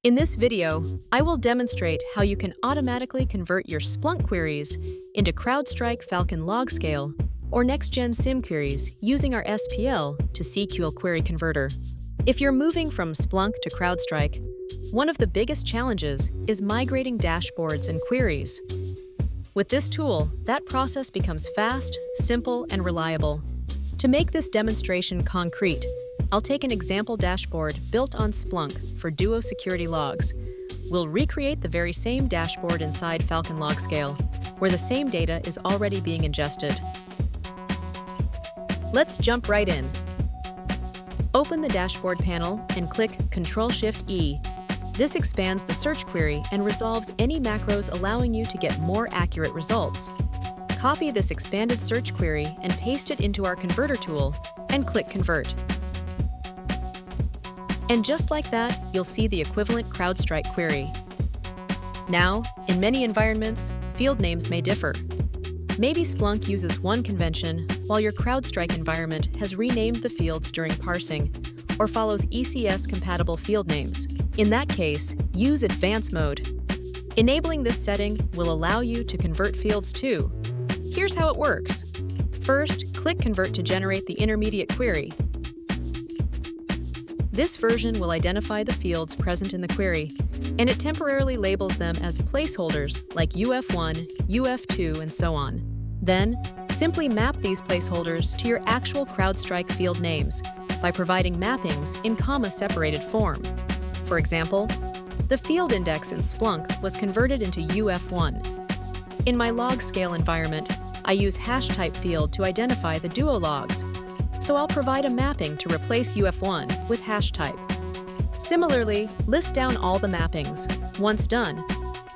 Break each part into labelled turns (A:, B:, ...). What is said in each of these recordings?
A: In this video, I will demonstrate how you can automatically convert your Splunk queries into CrowdStrike Falcon LogScale or Next-Gen SIEM queries using our SPL to CQL Query Converter. If you're moving from Splunk to CrowdStrike, one of the biggest challenges is migrating dashboards and queries. With this tool, that process becomes fast, simple, and reliable. To make this demonstration concrete, I'll take an example dashboard built on Splunk for Duo security logs. We'll recreate the very same dashboard inside Falcon LogScale, where the same data is already being ingested. Let's jump right in. Open the dashboard panel and click Ctrl-Shift-E. This expands the search query and resolves any macros, allowing you to get more accurate results. Copy this expanded search query and paste it into our converter tool and click Convert. And just like that, you'll see the equivalent CrowdStrike query. Now, in many environments, field names may differ. Maybe Splunk uses one convention, while your CrowdStrike environment has renamed the fields during parsing, or follows ECS-compatible field names. In that case, use Advanced Mode. Enabling this setting will allow you to convert fields too. Here's how it works. First, click Convert to generate the intermediate query. This version will identify the fields present in the query, and it temporarily labels them as placeholders like UF1, UF2, and so on. Then, simply map these placeholders to your actual CrowdStrike field names by providing mappings in comma-separated form. For example, the field index in Splunk was converted into UF1. In my LogScale environment, I use hash type field to identify the Duo logs, so I'll provide a mapping to replace UF1 with hash type. Similarly, list down all the mappings. Once done,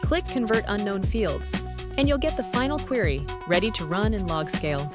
A: click Convert Unknown Fields, and you'll get the final query ready to run in LogScale.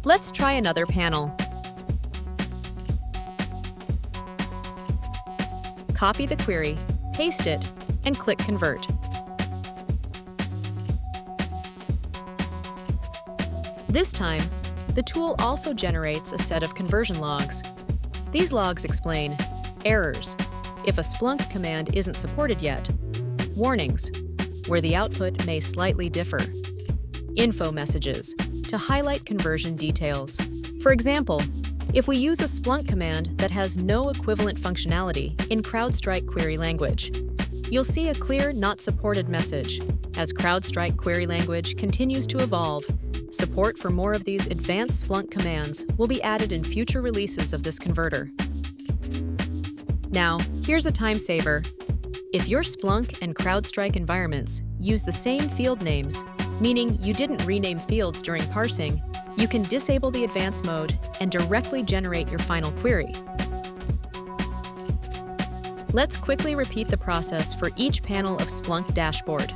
A: Let's try another panel. Copy the query, paste it, and click Convert. This time, the tool also generates a set of conversion logs. These logs explain errors, if a Splunk command isn't supported yet, warnings, where the output may slightly differ, info messages, to highlight conversion details. For example, if we use a Splunk command that has no equivalent functionality in CrowdStrike Query Language, you'll see a clear Not Supported message. As CrowdStrike Query Language continues to evolve, support for more of these advanced Splunk commands will be added in future releases of this converter. Now, here's a time saver. If your Splunk and CrowdStrike environments use the same field names, meaning you didn't rename fields during parsing, you can disable the advanced mode and directly generate your final query. Let's quickly repeat the process for each panel of Splunk dashboard.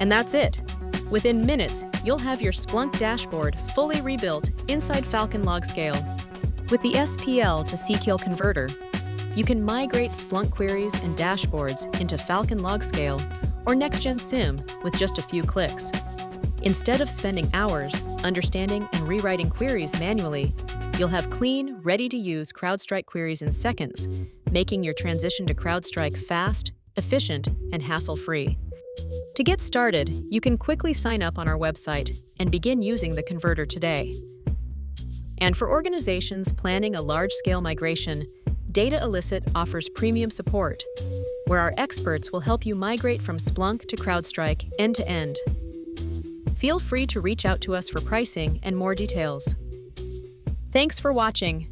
A: And that's it. Within minutes, you'll have your Splunk dashboard fully rebuilt inside Falcon LogScale. With the SPL to CQL Converter, you can migrate Splunk queries and dashboards into Falcon LogScale or Next-Gen SIEM with just a few clicks. Instead of spending hours understanding and rewriting queries manually, you'll have clean, ready-to-use CrowdStrike queries in seconds, making your transition to CrowdStrike fast, efficient, and hassle-free. To get started, you can quickly sign up on our website and begin using the converter today. And for organizations planning a large-scale migration, Data Illicit offers premium support, where our experts will help you migrate from Splunk to CrowdStrike end-to-end. Feel free to reach out to us for pricing and more details. Thanks for watching.